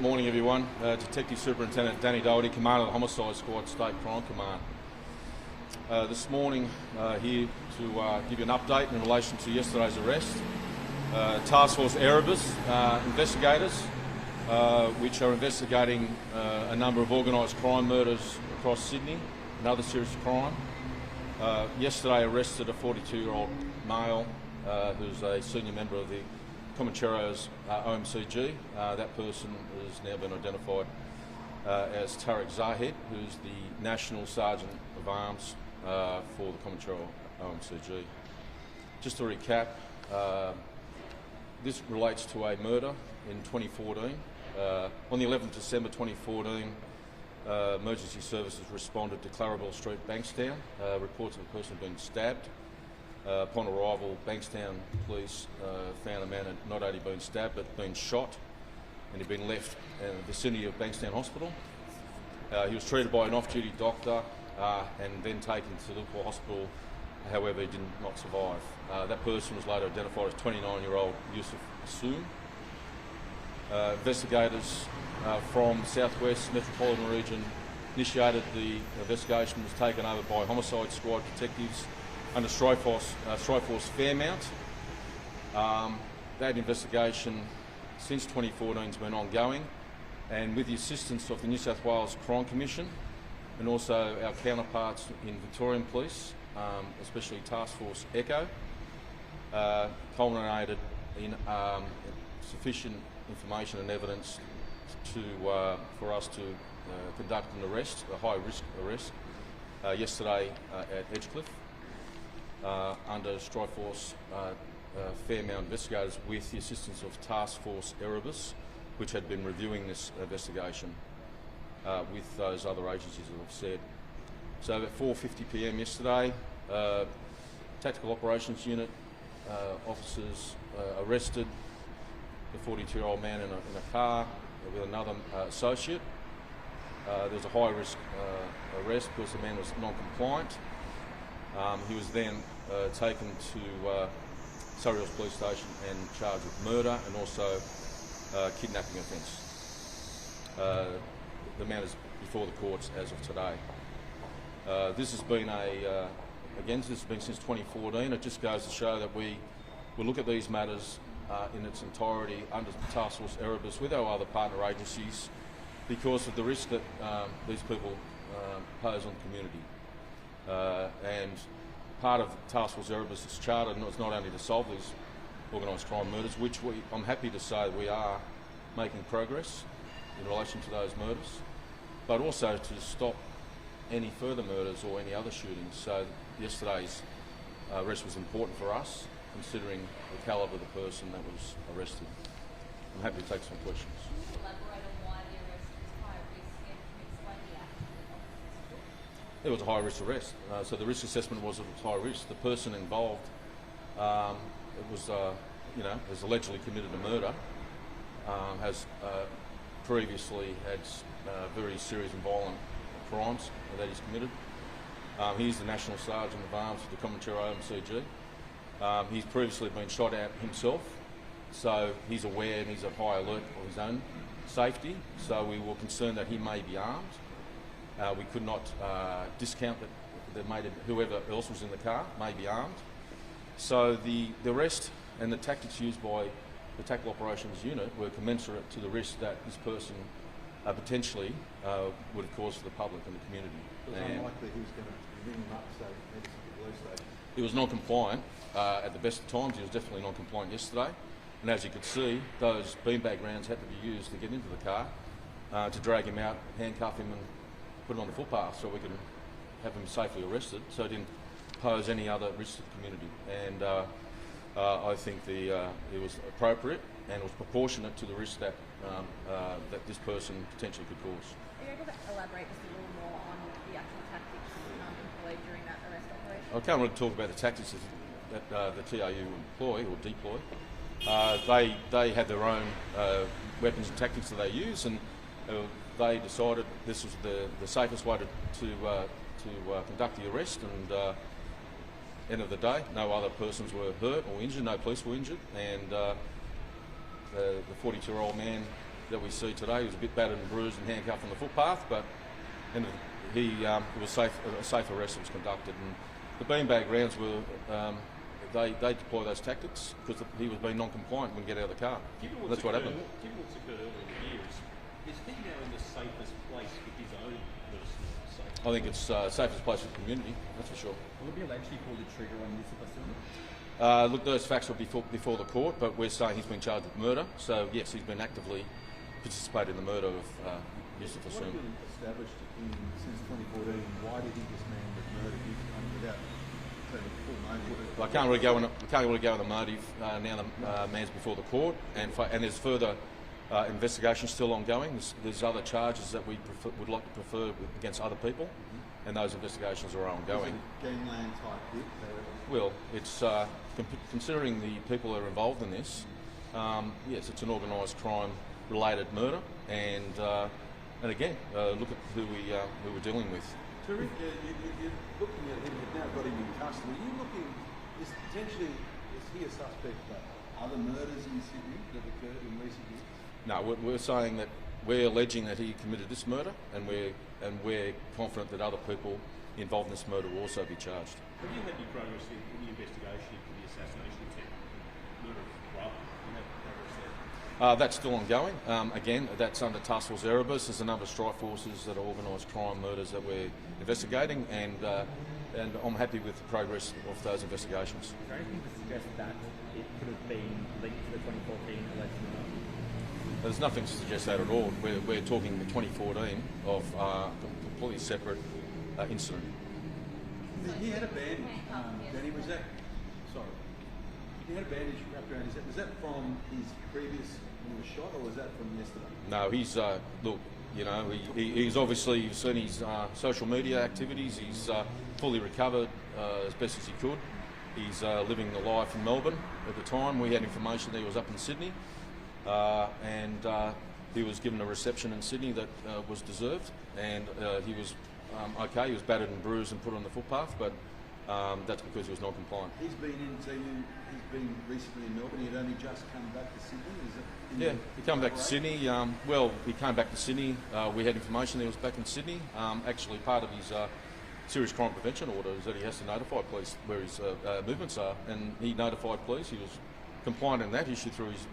Morning, everyone. Detective Superintendent Danny Doherty, Commander of the Homicide Squad, State Crime Command. This morning, here to give you an update in relation to yesterday's arrest. Task Force Erebus investigators, which are investigating a number of organised crime murders across Sydney and other serious crime. Yesterday arrested a 42-year-old male who's a senior member of the Comanchero's OMCG. That person has now been identified as Tarek Zahed, who's the National Sergeant of Arms for the Comanchero OMCG. Just to recap, this relates to a murder in 2014. On the 11th of December 2014, emergency services responded to Clarabelle Street, Bankstown. Reports of a person being stabbed. Upon arrival, Bankstown police found a man had not only been stabbed but been shot, and he'd been left in the vicinity of Bankstown Hospital. He was treated by an off-duty doctor and then taken to Liverpool Hospital. However, he did not survive. That person was later identified as 29-year-old Yusuf Assoum. Investigators from Southwest Metropolitan Region initiated the investigation. Was taken over by Homicide Squad detectives under Strikeforce Fairmount. That investigation since 2014 has been ongoing, and with the assistance of the New South Wales Crime Commission and also our counterparts in Victorian Police, especially Task Force Echo, culminated in sufficient information and evidence for us to conduct an arrest, a high-risk arrest, yesterday at Edgecliff. Under Strikeforce Fairmount investigators with the assistance of Task Force Erebus, which had been reviewing this investigation with those other agencies that I've said. So at 4:50 p.m. yesterday, Tactical Operations Unit officers arrested the 42-year-old man in a car with another associate. There was a high-risk arrest because the man was non-compliant. He was then taken to Surrey Hills Police Station and charged with murder and also kidnapping offence. The man is before the courts as of today. This has been since 2014. It just goes to show that we will look at these matters in its entirety under Task Force Erebus with our other partner agencies because of the risk that these people pose on the community. And part of Task Force Erebus' charter is not only to solve these organised crime murders, which I'm happy to say we are making progress in relation to those murders, but also to stop any further murders or any other shootings. So yesterday's arrest was important for us, considering the calibre of the person that was arrested. I'm happy to take some questions. Can you elaborate on why the arrest was high risk and explain the action that officers took? It was a high-risk arrest, so the risk assessment was it was high risk. The person involved, has allegedly committed a murder, has previously had very serious and violent crimes that he's committed. He's the National Sergeant of Arms for the Comanchero OMCG. He's previously been shot at himself, so he's aware and he's at high alert of his own safety, so we were concerned that he may be armed. We could not discount that whoever else was in the car may be armed. So the arrest and the tactics used by the Tactical Operations Unit were commensurate to the risk that this person potentially would have caused to the public and the community. It was unlikely he was going to ring him up, so maybe to the police station. He was non-compliant at the best of times. He was definitely non-compliant yesterday. And as you could see, those beanbag rounds had to be used to get into the car, to drag him out, handcuff him and put him on the footpath so we could have him safely arrested, so it didn't pose any other risk to the community. And I think it was appropriate and was proportionate to the risk that this person potentially could cause. Are you able to elaborate just a little more on the actual tactics employed during that arrest operation? I can't really talk about the tactics that the TRU employ or deploy. They had their own weapons and tactics that they use, and they decided this was the safest way to conduct the arrest. And end of the day, no other persons were hurt or injured, no police were injured, and the 42-year-old man that we see today. He was a bit battered and bruised and handcuffed on the footpath, but it was a safe arrest was conducted. And the beanbag rounds were, they deploy those tactics because he was being non-compliant when he get out of the car. That's what happened. Given what's occurred earlier in the years, is he now in the safest place for his own personal safety? I think it's safest place for the community, that's for sure. Will it be alleged he pulled the trigger on this person? Look, those facts will be before the court, but we're saying he's been charged with murder. So yes, he's been actively participated in the murder of Yusuf What Assoum. have been established since 2014? Why do you think this man was murdered? Without saying the full name. Well, I can't really go on the motive now. The man's before the court, and there's further investigation still ongoing. There's other charges that we would like to prefer against other people, and those investigations are ongoing. Is it a gangland type hit? Well, it's considering the people that are involved in this. Yes, it's an organised crime-related murder, and again, look at who we're dealing with. Tarek, you're looking at him. You've now got him in custody. Are you looking? Is he a suspect for other murders in Sydney that have occurred in recent years? No, we're saying that we're alleging that he committed this murder, and we're confident that other people involved in this murder will also be charged. Have you had any progress in the investigation into the assassination attempt? Murder of brother? Have you had progress there? That's still ongoing. Again, that's under Task Force Erebus. There's a number of strike forces that are organised crime murders that we're investigating, and I'm happy with the progress of those investigations. Is there anything to suggest that it could have been linked to the 2014 election? There's nothing to suggest that at all. We're talking the 2014 of a completely separate incident. He had a bandage. Danny, was that? Sorry. He had a bandage wrapped around his head. Was that from his previous when he was shot, or was that from yesterday? No, he's look. You know, he's obviously, you've seen his social media activities. He's fully recovered as best as he could. He's living the life in Melbourne at the time. We had information that he was up in Sydney, and he was given a reception in Sydney that was deserved, and he was okay. He was battered and bruised and put on the footpath, but that's because he was not compliant. He's been recently in Melbourne. He'd only just come back to Sydney. Is it? Yeah, he came back to Sydney. Well, he came back to Sydney. We had information that he was back in Sydney. Actually, part of his serious crime prevention order is that he has to notify police where his movements are, and he notified police. He was compliant in that issue through his.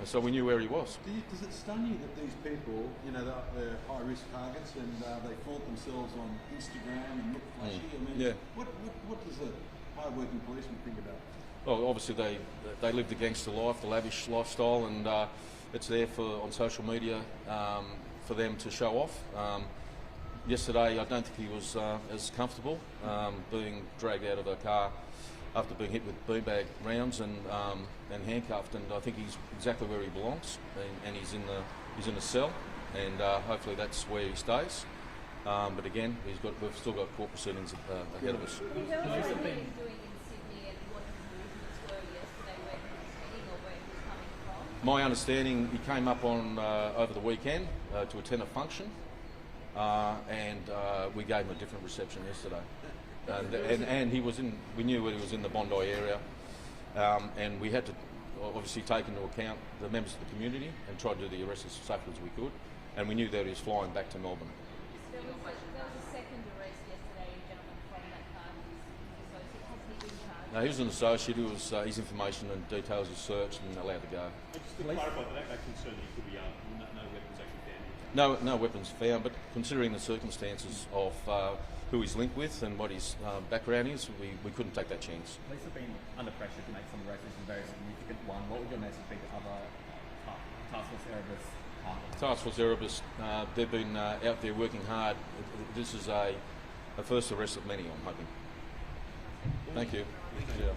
So we knew where he was. Does it stun you that these people, you know, they're high-risk targets and they flaunt themselves on Instagram and look flashy? I mean, yeah. What does a hard-working policeman think about? Well, obviously they live the gangster life, the lavish lifestyle, and it's there on social media for them to show off. Yesterday, I don't think he was as comfortable being dragged out of a car after being hit with beanbag rounds and handcuffed, and I think he's exactly where he belongs, and he's in a cell, and hopefully that's where he stays. But again, we've still got court proceedings ahead of us. Did you tell us what he was doing in Sydney and what his movements were yesterday, where he was heading or where he was coming from? My understanding, he came up on over the weekend to attend a function, and we gave him a different reception yesterday. And he was in. We knew that he was in the Bondi area, and we had to obviously take into account the members of the community and try to do the arrest as safely as we could. And we knew that he was flying back to Melbourne. There was a second arrest yesterday, a gentleman from that car. His associate. Has he been charged? No, he was an associate. He was his information and details were searched and allowed to go. Just to clarify, that concern that he could be armed, no weapons actually found. No weapons found, but considering the circumstances of who he's linked with and what his background is, we couldn't take that chance. Police have been under pressure to make some arrests, which is a very significant one. What would your message be to other Task Force Erebus partners? Task Force Erebus, they've been out there working hard. This is a first arrest of many, I'm hoping. Thank you. Thank you.